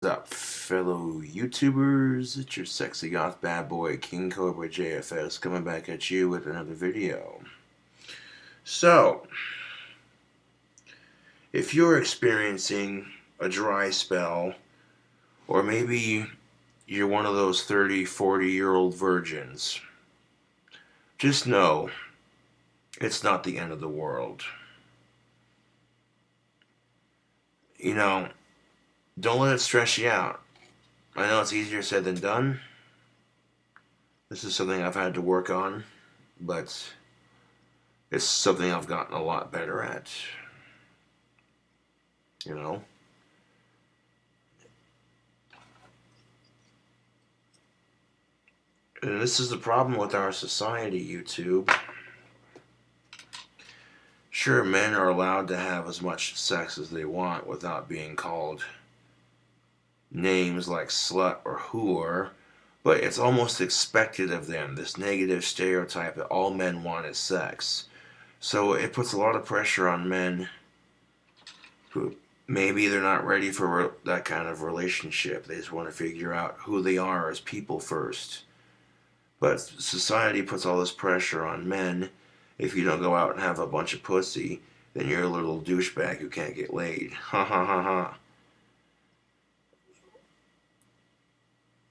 What's up, fellow YouTubers? It's your sexy goth bad boy, King Cobra JFS, coming back at you with another video. So, if you're experiencing a dry spell, or maybe you're one of those 30, 40-year-old virgins, just know it's not the end of the world. You know, don't let it stress you out. I know it's easier said than done. This is something I've had to work on, but it's something I've gotten a lot better at. You know? And this is the problem with our society, YouTube. Sure, men are allowed to have as much sex as they want without being called names like slut or whore, but it's almost expected of them, this negative stereotype that all men want is sex. So it puts a lot of pressure on men who maybe they're not ready for that kind of relationship. They just want to figure out who they are as people first. But society puts all this pressure on men. If you don't go out and have a bunch of pussy, then you're a little douchebag who can't get laid. Ha ha ha ha.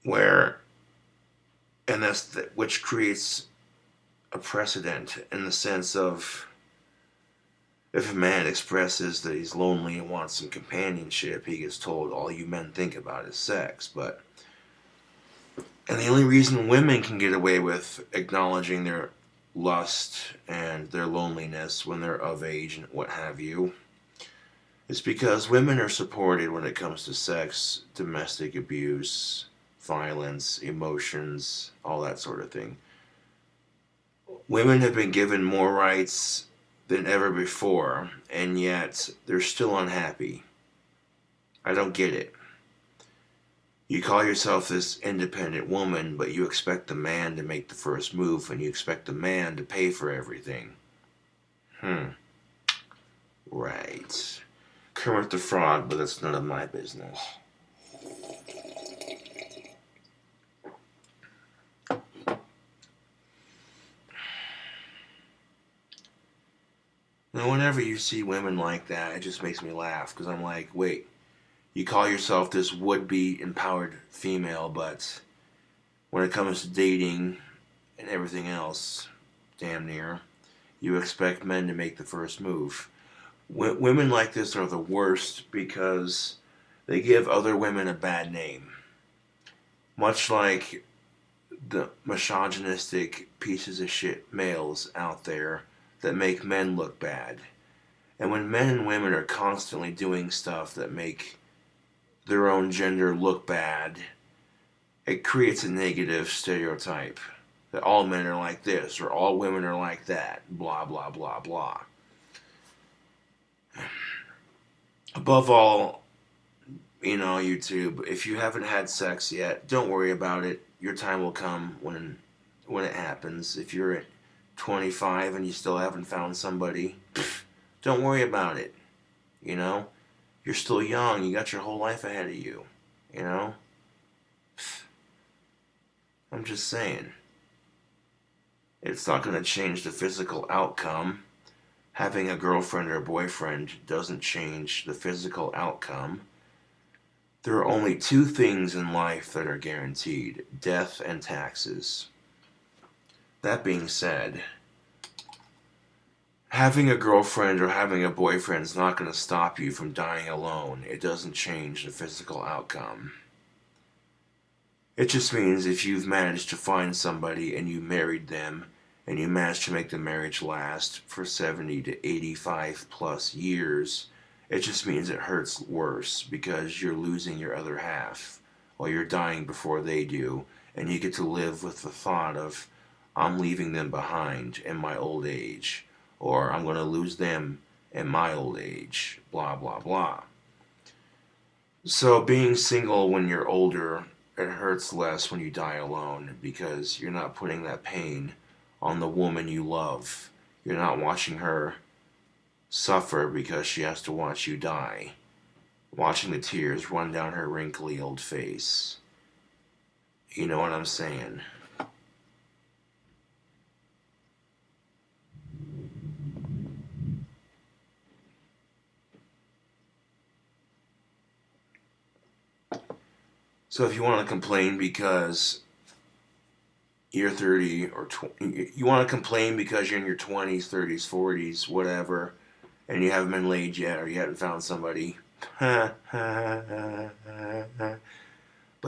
Where, and which creates a precedent in the sense of if a man expresses that he's lonely and wants some companionship, he gets told all you men think about is sex. And the only reason women can get away with acknowledging their lust and their loneliness when they're of age and what have you is because women are supported when it comes to sex, domestic abuse, violence, emotions, all that sort of thing. Women have been given more rights than ever before, and yet they're still unhappy. I don't get it. You call yourself this independent woman, but you expect the man to make the first move, and you expect the man to pay for everything. Right. Kermit the Frog, but that's none of my business. Now, whenever you see women like that, it just makes me laugh, because I'm like, wait, you call yourself this would-be empowered female, but when it comes to dating and everything else, damn near, you expect men to make the first move. Women like this are the worst because they give other women a bad name. Much like the misogynistic pieces of shit males out there that make men look bad. And when men and women are constantly doing stuff that make their own gender look bad, it creates a negative stereotype that all men are like this or all women are like that, blah, blah, blah, blah. Above all, YouTube, if you haven't had sex yet, don't worry about it. Your time will come when it happens. If you're at 25 and you still haven't found somebody, don't worry about it. You know, you're still young. You got your whole life ahead of you. You know, I'm just saying. It's not going to change the physical outcome. Having a girlfriend or a boyfriend doesn't change the physical outcome. There are only two things in life that are guaranteed: death and taxes. That being said, having a girlfriend or having a boyfriend is not going to stop you from dying alone. It doesn't change the physical outcome. It just means if you've managed to find somebody and you married them and you managed to make the marriage last for 70 to 85 plus years, it just means it hurts worse because you're losing your other half or you're dying before they do, and you get to live with the thought of, I'm leaving them behind in my old age, or I'm going to lose them in my old age, blah, blah, blah. So being single when you're older, it hurts less when you die alone because you're not putting that pain on the woman you love. You're not watching her suffer because she has to watch you die. watching the tears run down her wrinkly old face. You know what I'm saying? So if you want to complain because you're 30 or you want to complain because you're in your 20s, 30s, 40s, whatever, and you haven't been laid yet or you haven't found somebody. But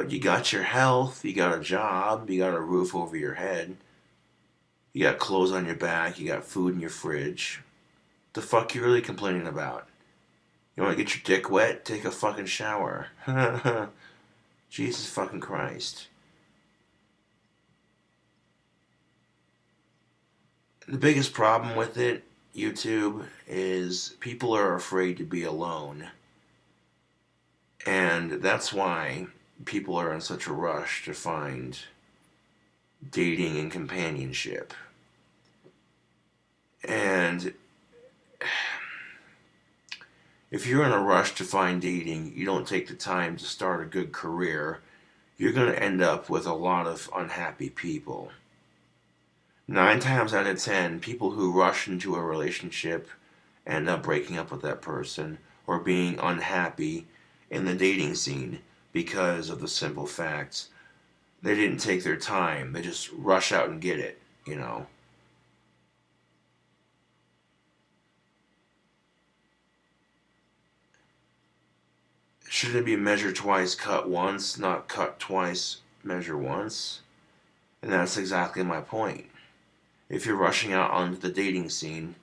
you got your health, you got a job, you got a roof over your head, you got clothes on your back, you got food in your fridge. The fuck you really complaining about? You want to get your dick wet? Take a fucking shower. Jesus fucking Christ. The biggest problem with it, YouTube, is people are afraid to be alone. And that's why people are in such a rush to find dating and companionship. And if you're in a rush to find dating, you don't take the time to start a good career, you're going to end up with a lot of unhappy people. 9 times out of 10, people who rush into a relationship end up breaking up with that person or being unhappy in the dating scene because of the simple fact they didn't take their time. They just rush out and get it, you know. Should it be measure twice, cut once, not cut twice, measure once? And that's exactly my point. If you're rushing out onto the dating scene,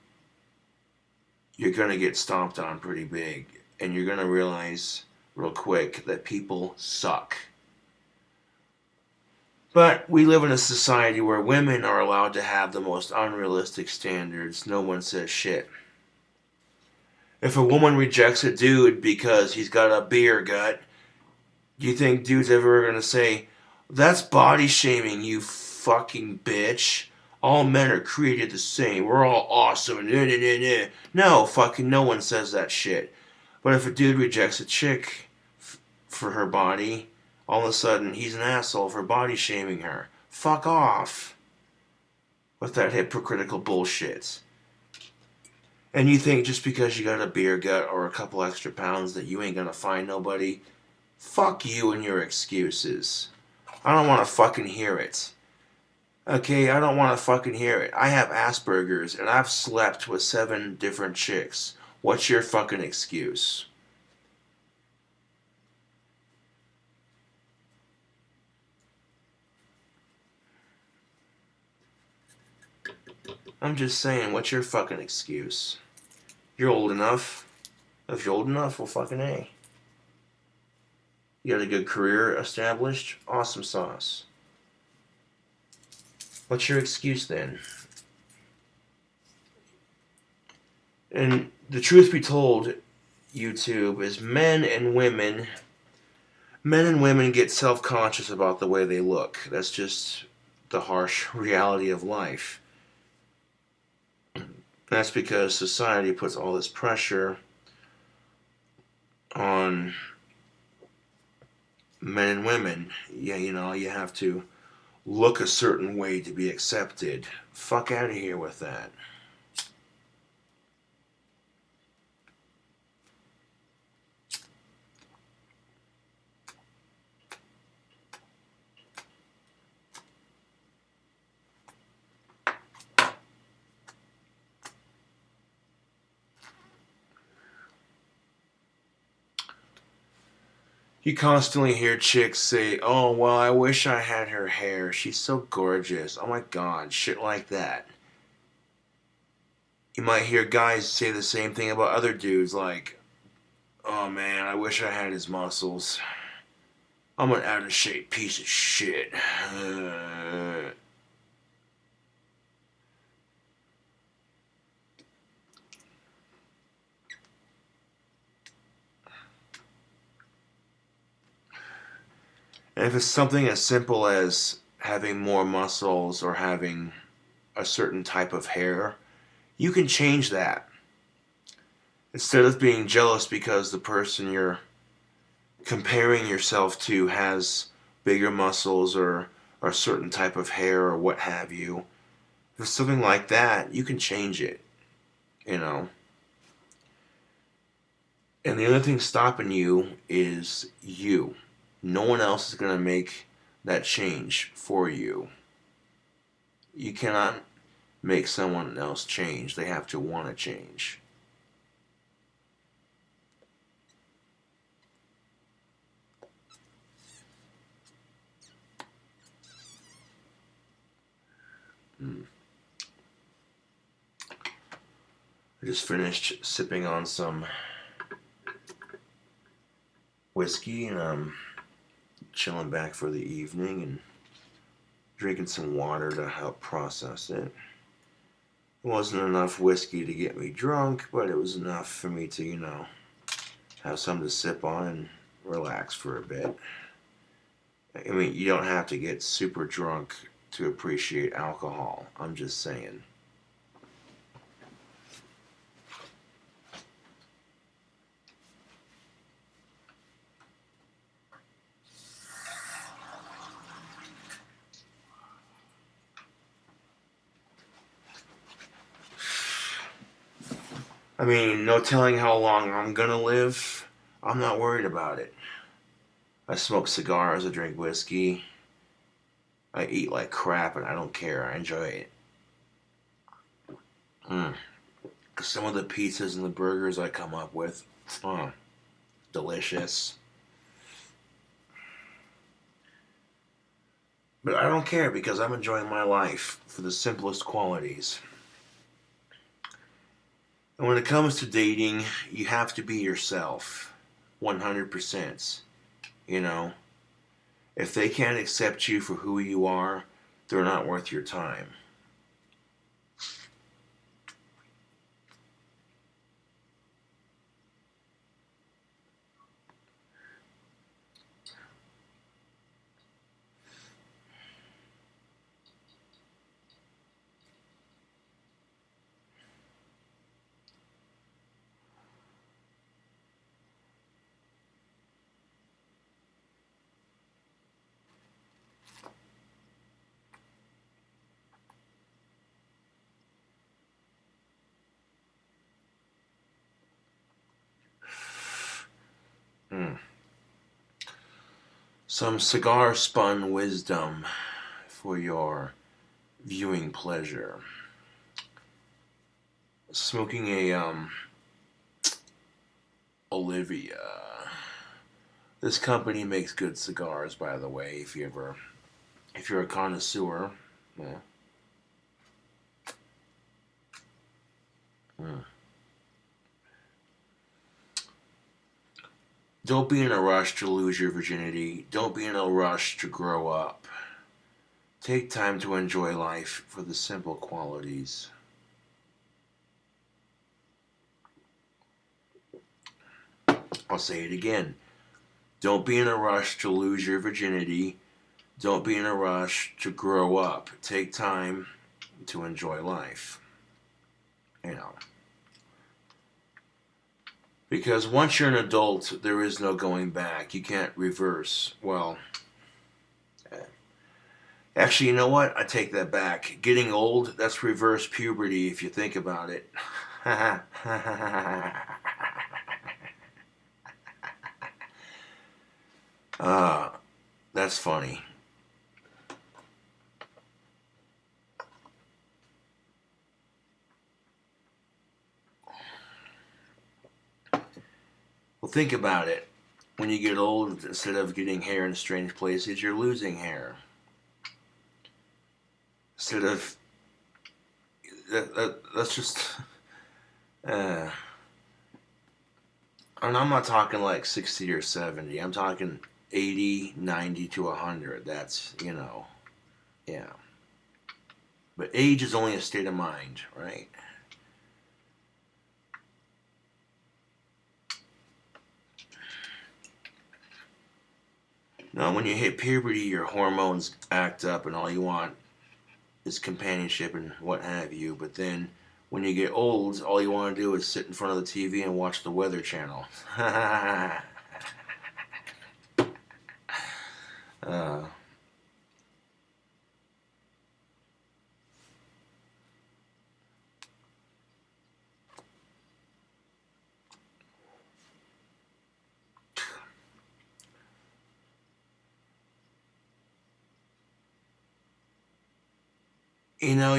you're going to get stomped on pretty big. And you're going to realize real quick that people suck. But we live in a society where women are allowed to have the most unrealistic standards. No one says shit. If a woman rejects a dude because he's got a beer gut, do you think dude's ever going to say, that's body shaming, you fucking bitch? All men are created the same. We're all awesome. No, fucking no one says that shit. But if a dude rejects a chick for her body, all of a sudden he's an asshole for body shaming her. Fuck off with that hypocritical bullshit. And you think just because you got a beer gut or a couple extra pounds that you ain't gonna find nobody? Fuck you and your excuses. I don't want to fucking hear it. Okay, I don't want to fucking hear it. I have Asperger's and I've slept with 7 different chicks. What's your fucking excuse? I'm just saying, what's your fucking excuse? You're old enough. If you're old enough, well, fucking A. You got a good career established? Awesome sauce. What's your excuse then? And the truth be told, YouTube, is men and women get self-conscious about the way they look. That's just the harsh reality of life. That's because society puts all this pressure on men and women. Yeah, you know, you have to look a certain way to be accepted. Fuck out of here with that. You constantly hear chicks say, oh, well, I wish I had her hair. She's so gorgeous. Oh my god, shit like that. You might hear guys say the same thing about other dudes, like, oh man, I wish I had his muscles. I'm an out of shape piece of shit. And if it's something as simple as having more muscles or having a certain type of hair, you can change that. Instead of being jealous because the person you're comparing yourself to has bigger muscles or a certain type of hair or what have you. If it's something like that, you can change it, you know. And the other thing stopping you is you. No one else is going to make that change for you. You cannot make someone else change. They have to want to change. Mm. I just finished sipping on some whiskey and I'm chilling back for the evening and drinking some water to help process it. It wasn't enough whiskey to get me drunk, but it was enough for me to, have something to sip on and relax for a bit. I mean, you don't have to get super drunk to appreciate alcohol. I'm just saying. I mean, no telling how long I'm gonna live. I'm not worried about it. I smoke cigars, I drink whiskey, I eat like crap, and I don't care. I enjoy it. Mm. Some of the pizzas and the burgers I come up with, oh, delicious. But I don't care because I'm enjoying my life for the simplest qualities. And when it comes to dating, you have to be yourself 100%. You know, if they can't accept you for who you are, they're not worth your time. Mm. Some cigar spun wisdom for your viewing pleasure. Smoking a Olivia. This company makes good cigars, by the way. If you're a connoisseur, yeah. Mm. Don't be in a rush to lose your virginity. Don't be in a rush to grow up. Take time to enjoy life for the simple qualities. I'll say it again. Don't be in a rush to lose your virginity. Don't be in a rush to grow up. Take time to enjoy life. You know. Because once you're an adult, there is no going back. You can't reverse. Well, actually, you know what? I take that back. Getting old, that's reverse puberty if you think about it. uh, that's funny. Well, think about it. When you get old, instead of getting hair in strange places, you're losing hair. Instead of that's just. Uh, and I'm not talking like 60 or 70. I'm talking 80, 90 to 100. That's, yeah. But age is only a state of mind, right? Now, when you hit puberty, your hormones act up and all you want is companionship and what have you. But then when you get old, all you want to do is sit in front of the TV and watch the Weather Channel. Uh,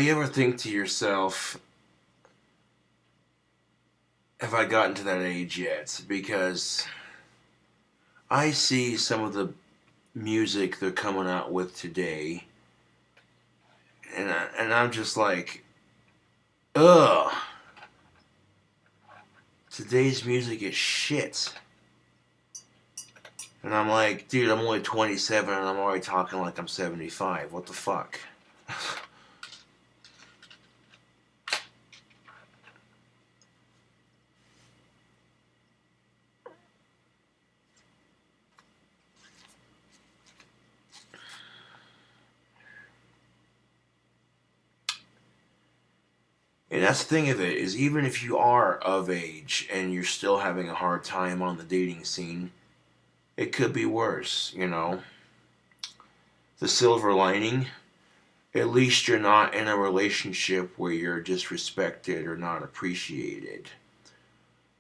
you ever think to yourself, have I gotten to that age yet? Because I see some of the music they're coming out with today, and I'm just like, ugh, today's music is shit. And I'm like, dude, I'm only 27 and I'm already talking like I'm 75. What the fuck? And that's the thing of it, is even if you are of age and you're still having a hard time on the dating scene, it could be worse. The silver lining, at least you're not in a relationship where you're disrespected or not appreciated.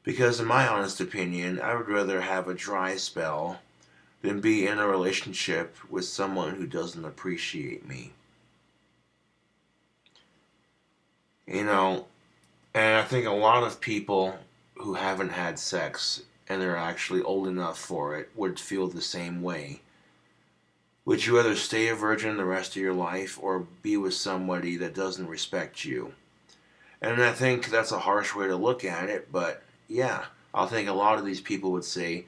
Because in my honest opinion, I would rather have a dry spell than be in a relationship with someone who doesn't appreciate me. You know, and I think a lot of people who haven't had sex and they're actually old enough for it would feel the same way. Would you rather stay a virgin the rest of your life or be with somebody that doesn't respect you? And I think that's a harsh way to look at it, but yeah, I think a lot of these people would say,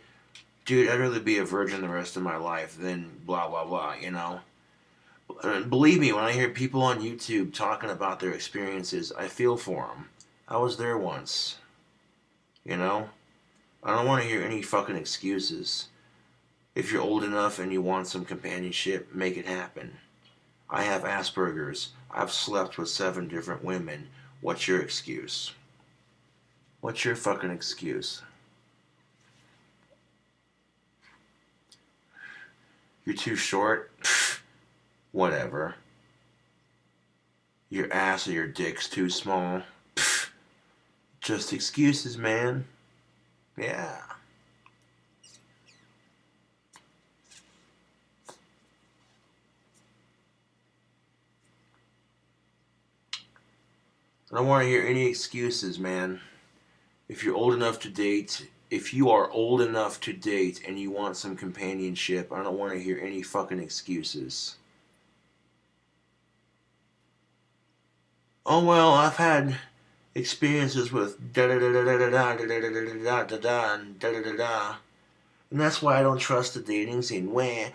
dude, I'd rather be a virgin the rest of my life than blah, blah, blah. And believe me, when I hear people on YouTube talking about their experiences, I feel for them. I was there once, you know? I don't want to hear any fucking excuses. If you're old enough and you want some companionship, make it happen. I have Asperger's. I've slept with 7 different women. What's your excuse? What's your fucking excuse? You're too short? Whatever. Your ass or your dick's too small? Just excuses, man. Yeah. I don't want to hear any excuses, man. If you're old enough to date, if you are old enough to date and you want some companionship, I don't want to hear any fucking excuses. Oh well, I've had experiences with da da da da da da da da da da da da and da da da da, and that's why I don't trust the dating scene. Where,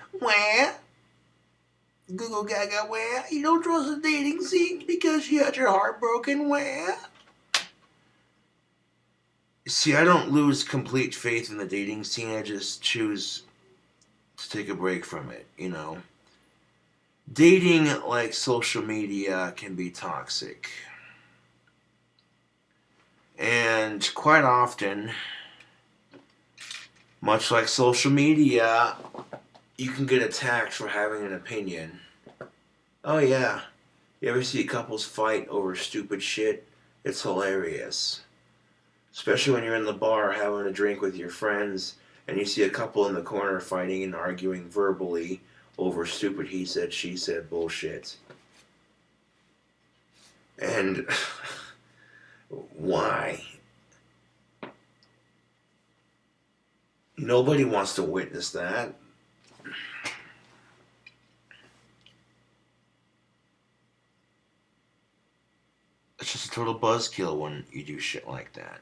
Google Gaga, where you don't trust the dating scene because you had your heart broken. Where? See, I don't lose complete faith in the dating scene. I just choose to take a break from it. Dating, like social media, can be toxic. And quite often, much like social media, you can get attacked for having an opinion. Oh, yeah. You ever see couples fight over stupid shit? It's hilarious. Especially when you're in the bar having a drink with your friends and you see a couple in the corner fighting and arguing verbally over stupid he said, she said bullshit. And why? Nobody wants to witness that. It's just a total buzzkill when you do shit like that.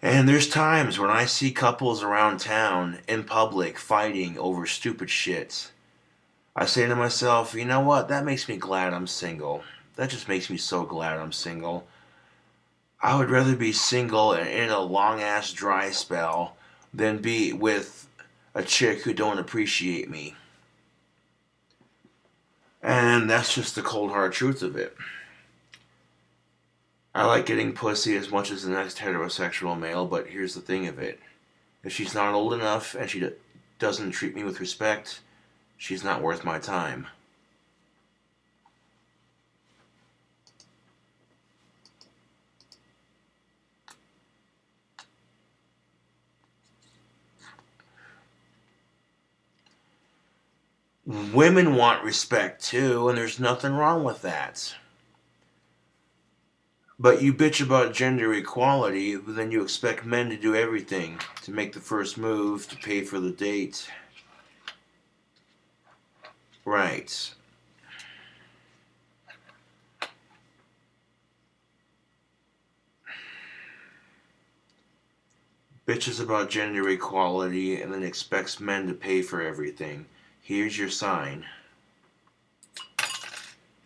And there's times when I see couples around town in public fighting over stupid shit. I say to myself, you know what? That makes me glad I'm single. That just makes me so glad I'm single. I would rather be single and in a long ass dry spell than be with a chick who don't appreciate me. And that's just the cold hard truth of it. I like getting pussy as much as the next heterosexual male, but here's the thing of it. If she's not old enough and she doesn't treat me with respect, she's not worth my time. Women want respect too, and there's nothing wrong with that. But you bitch about gender equality, but then you expect men to do everything, to make the first move, to pay for the date. Right. Bitches about gender equality and then expects men to pay for everything. Here's your sign.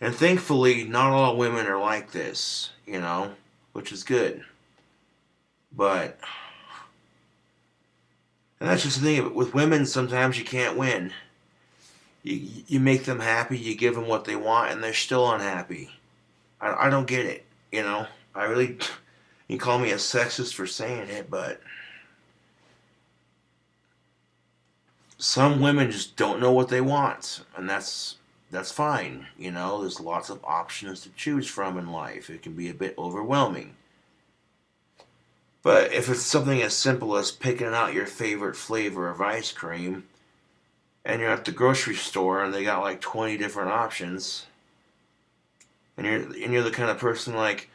And thankfully, not all women are like this, which is good. But, and that's just the thing, with women, sometimes you can't win. You make them happy, you give them what they want, and they're still unhappy. I don't get it, I really, you call me a sexist for saying it, but some women just don't know what they want, and that's fine. There's lots of options to choose from in life. It can be a bit overwhelming. But if it's something as simple as picking out your favorite flavor of ice cream, and you're at the grocery store and they got like 20 different options, and you're the kind of person like,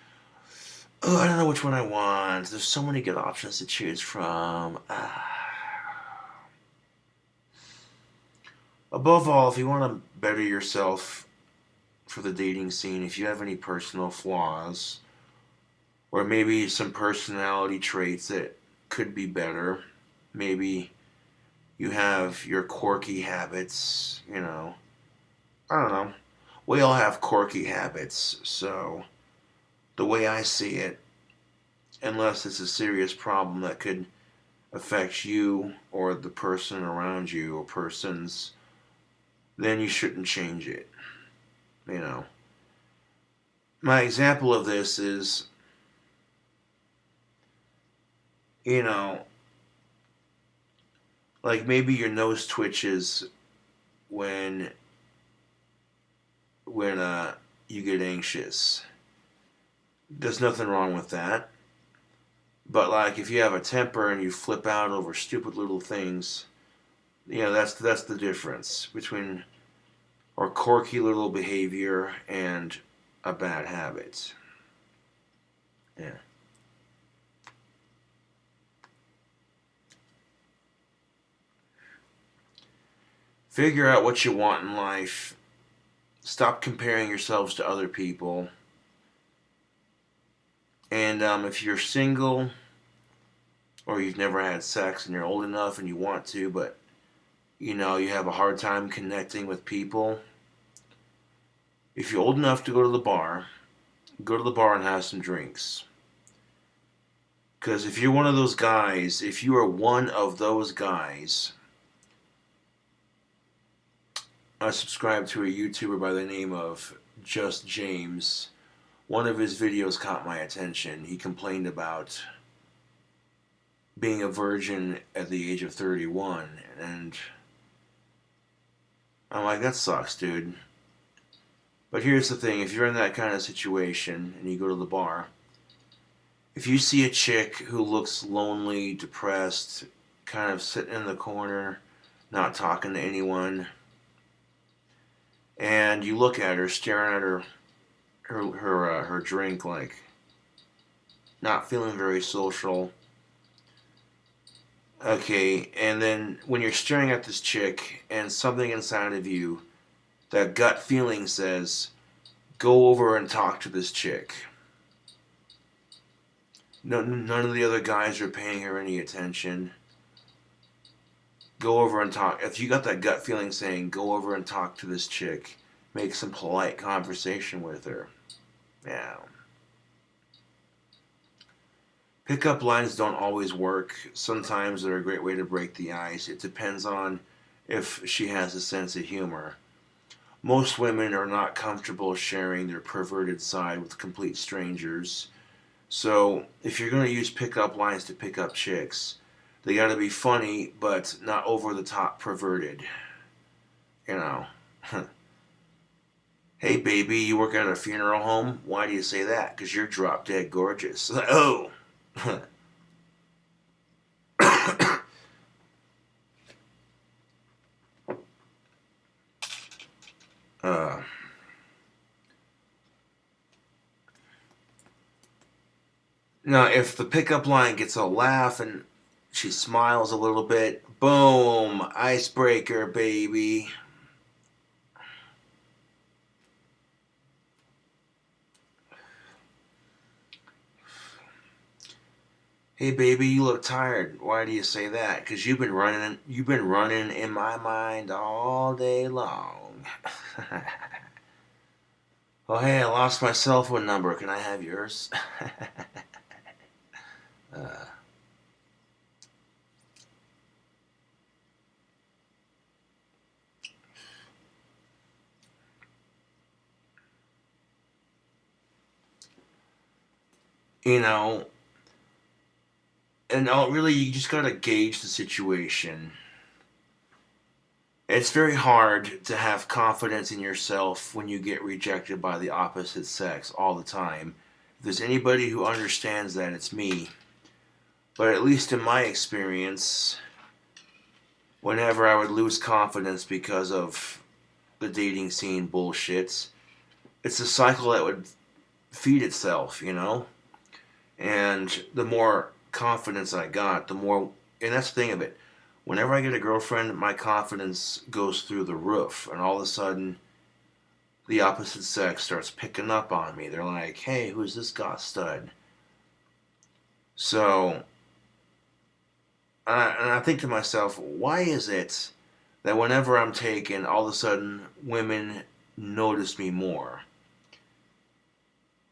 oh, I don't know which one I want. There's so many good options to choose from. Above all, if you want to better yourself for the dating scene, if you have any personal flaws, or maybe some personality traits that could be better, maybe you have your quirky habits, I don't know. We all have quirky habits, so the way I see it, unless it's a serious problem that could affect you or the person around you or persons, then you shouldn't change it. You know. My example of this is, you know, like maybe your nose twitches when when you get anxious. There's nothing wrong with that. But like if you have a temper and you flip out over stupid little things, that's the difference between or quirky little behavior and a bad habit. Yeah. Figure out what you want in life. Stop comparing yourselves to other people. And if you're single or you've never had sex and you're old enough and you want to, but you have a hard time connecting with people, if you're old enough to go to the bar and have some drinks. Because if you're one of those guys, if you are one of those guys, I subscribe to a YouTuber by the name of Just James. One of his videos caught my attention. He complained about being a virgin at the age of 31, and I'm like, that sucks, dude. But here's the thing, if you're in that kind of situation and you go to the bar, if you see a chick who looks lonely, depressed, kind of sitting in the corner, not talking to anyone, and you look at her, staring at her drink, like not feeling very social. Okay, and then when you're staring at this chick, and something inside of you, that gut feeling says, go over and talk to this chick. No, none of the other guys are paying her any attention. Go over and talk. If you got that gut feeling saying, go over and talk to this chick, make some polite conversation with her. Yeah. Pickup lines don't always work. Sometimes they're a great way to break the ice. It depends on if she has a sense of humor. Most women are not comfortable sharing their perverted side with complete strangers. So if you're gonna use pickup lines to pick up chicks, they gotta be funny but not over the top perverted. You know. Hey baby, you work at a funeral home? Why do you say that? Because you're drop dead gorgeous. Oh. uh, Now, if the pickup line gets a laugh and she smiles a little bit, boom, icebreaker, baby. Hey baby, you look tired. Why do you say that? Because you've been running in my mind all day long. Oh hey, I lost my cell phone number. Can I have yours? uh, you know, and really, you just gotta gauge the situation. It's very hard to have confidence in yourself when you get rejected by the opposite sex all the time. If there's anybody who understands that, it's me. But at least in my experience, whenever I would lose confidence because of the dating scene bullshits, it's a cycle that would feed itself, you know? And the more confidence I got, the more. And that's the thing of it. Whenever I get a girlfriend, my confidence goes through the roof. And all of a sudden, the opposite sex starts picking up on me. They're like, hey, who's this goth stud? So, and I think to myself, why is it that whenever I'm taken, all of a sudden women notice me more?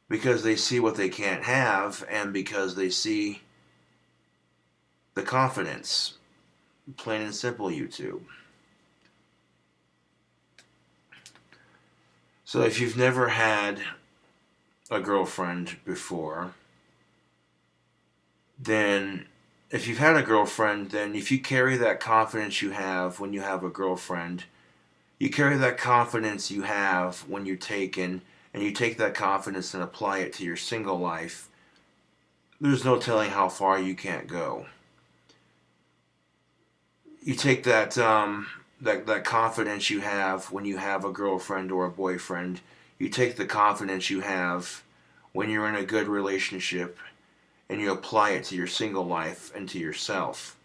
Because they see what they can't have, and because they see the confidence. Plain and simple, YouTube. So, if you've never had a girlfriend before, then if you've had a girlfriend, then if you carry that confidence you have when you have a girlfriend, you carry that confidence you have when you're taken, and you take that confidence and apply it to your single life, there's no telling how far you can't go. You take that confidence you have when you have a girlfriend or a boyfriend. You take the confidence you have when you're in a good relationship, and you apply it to your single life and to yourself.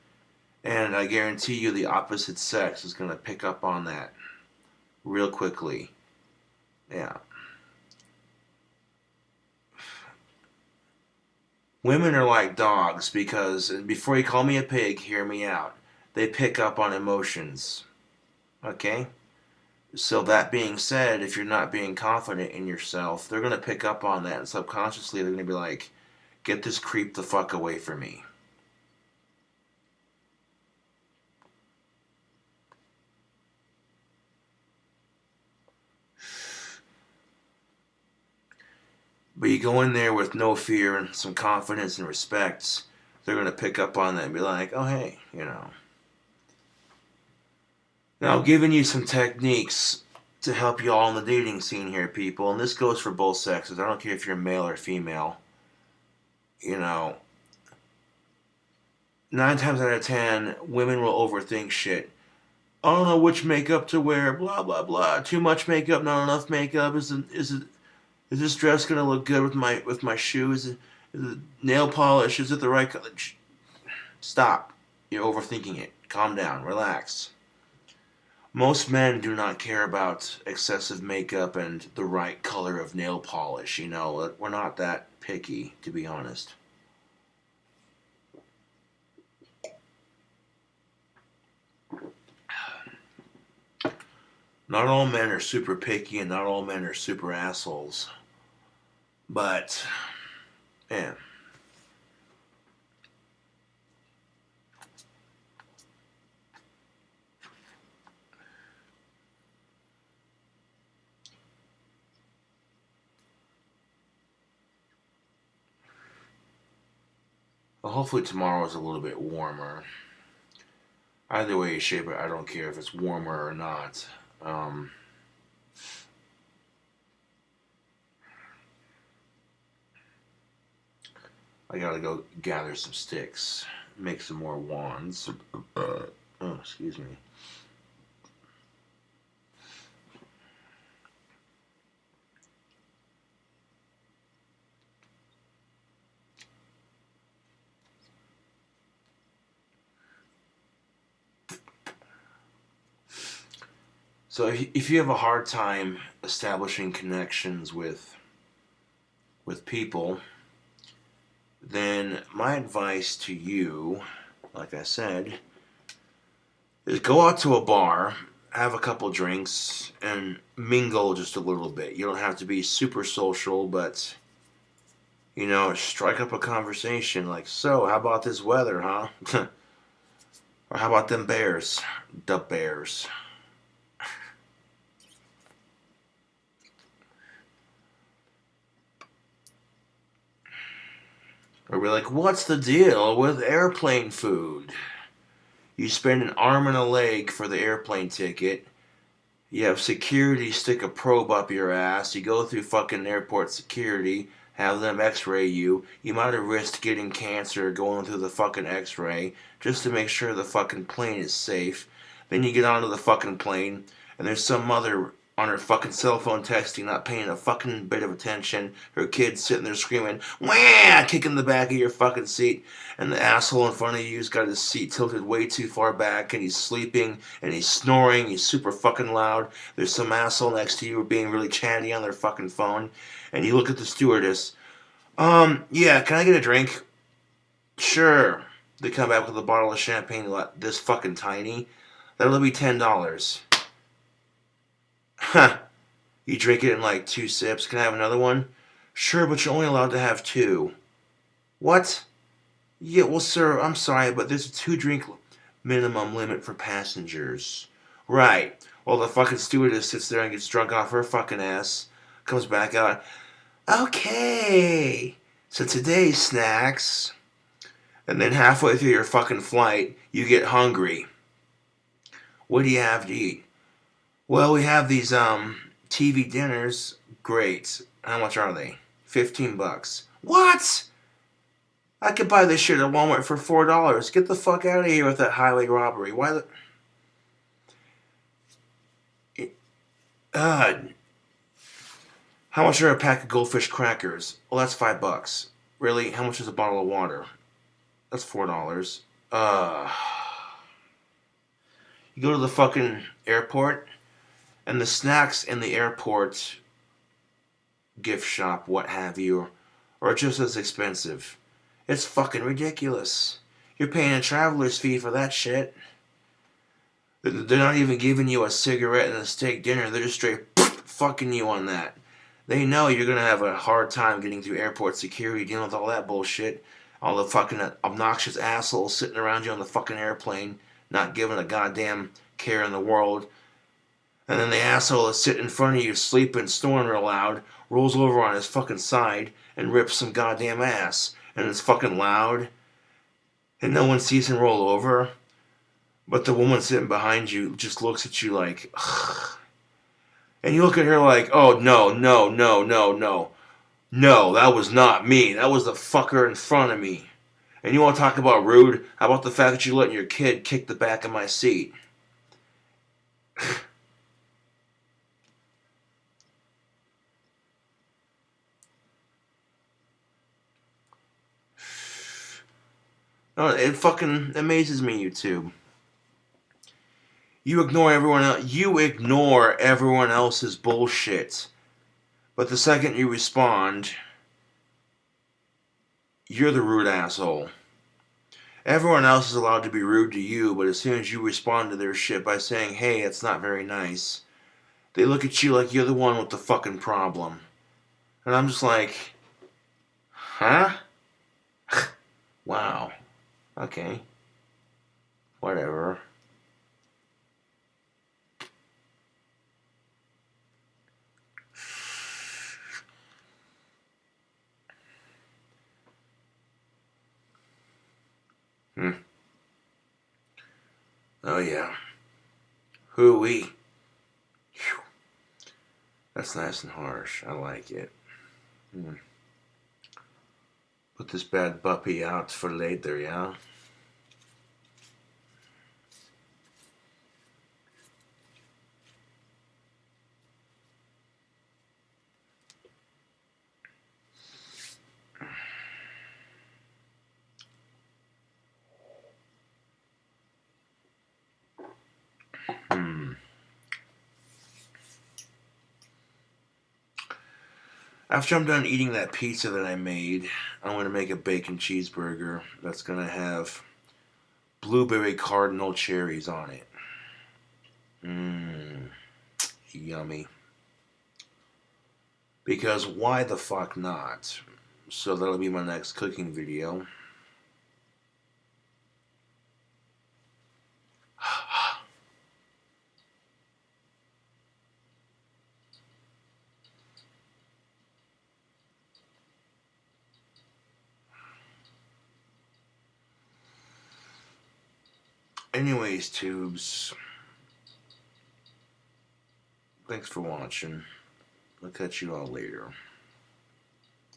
And I guarantee you the opposite sex is going to pick up on that real quickly. Yeah. Women are like dogs because, before you call me a pig, hear me out. They pick up on emotions. Okay? So, that being said, if you're not being confident in yourself, they're going to pick up on that, and subconsciously they're going to be like, get this creep the fuck away from me. But you go in there with no fear and some confidence and respect, they're going to pick up on that and be like, oh, hey, you know. Now, I'm giving you some techniques to help you all in the dating scene here, people. And this goes for both sexes. I don't care if you're male or female. You know, 9 times out of 10, women will overthink shit. I don't know which makeup to wear, blah, blah, blah. Too much makeup, not enough makeup. Is this dress gonna look good with my shoes? Is it nail polish? Is it the right color? Stop. You're overthinking it. Calm down. Relax. Most men do not care about excessive makeup and the right color of nail polish. You know, we're not that picky, to be honest. Not all men are super picky, and not all men are super assholes. But, yeah. Well, hopefully tomorrow is a little bit warmer. Either way you shape it, I don't care if it's warmer or not. Um, I gotta go gather some sticks, make some more wands. Oh, excuse me. So if you have a hard time establishing connections with people, then my advice to you, like I said, is go out to a bar, have a couple drinks, and mingle just a little bit. You don't have to be super social, but strike up a conversation like, so, how about this weather, huh? Or how about them bears? The bears. Or be like, what's the deal with airplane food? You spend an arm and a leg for the airplane ticket. You have security stick a probe up your ass. You go through fucking airport security, have them x-ray you. You might have risked getting cancer going through the fucking x-ray just to make sure the fucking plane is safe. Then you get onto the fucking plane, and there's some mother on her fucking cell phone texting, not paying a fucking bit of attention. Her kid sitting there screaming, wah, kicking the back of your fucking seat. And the asshole in front of you's got his seat tilted way too far back, and he's sleeping, and he's snoring, he's super fucking loud. There's some asshole next to you being really chatty on their fucking phone, and you look at the stewardess. Yeah, can I get a drink? Sure. They come back with a bottle of champagne this fucking tiny. That'll be $10. Huh. You drink it in like 2 sips. Can I have another one? Sure, but you're only allowed to have two. What? Yeah, well, sir, I'm sorry, but there's a 2 drink minimum limit for passengers. Right. Well, the fucking stewardess sits there and gets drunk off her fucking ass. Comes back out. Okay. So today's snacks. And then halfway through your fucking flight, you get hungry. What do you have to eat? Well, we have these TV dinners. Great. How much are they? $15. What? I could buy this shit at Walmart for $4. Get the fuck out of here with that highway robbery. Why the? Uh, how much are a pack of goldfish crackers? Well, that's $5. Really? How much is a bottle of water? That's $4. Uh, you go to the fucking airport, and the snacks in the airport gift shop, what have you, are just as expensive. It's fucking ridiculous. You're paying a traveler's fee for that shit. They're not even giving you a cigarette and a steak dinner. They're just straight fucking you on that. They know you're going to have a hard time getting through airport security, dealing with all that bullshit. All the fucking obnoxious assholes sitting around you on the fucking airplane, not giving a goddamn care in the world. And then the asshole is sitting in front of you, sleeping, snoring real loud, rolls over on his fucking side, and rips some goddamn ass. And it's fucking loud. And no one sees him roll over. But the woman sitting behind you just looks at you like, ugh. And you look at her like, oh, no, no, no, no, no. No, that was not me. That was the fucker in front of me. And you want to talk about rude? How about the fact that you letting your kid kick the back of my seat? No, it fucking amazes me, YouTube. You ignore everyone else. You ignore everyone else's bullshit. But the second you respond, you're the rude asshole. Everyone else is allowed to be rude to you, but as soon as you respond to their shit by saying, hey, it's not very nice, they look at you like you're the one with the fucking problem. And I'm just like, huh? Wow. Okay. Whatever. Hmm. Oh yeah. Hoo-wee. Phew. That's nice and harsh. I like it. Hmm. Put this bad puppy out for later, yeah? Hmm. After I'm done eating that pizza that I made, I'm going to make a bacon cheeseburger that's going to have blueberry cardinal cherries on it. Mmm. Yummy. Because why the fuck not? So that'll be my next cooking video. Anyways, tubes, thanks for watching. I'll catch you all later.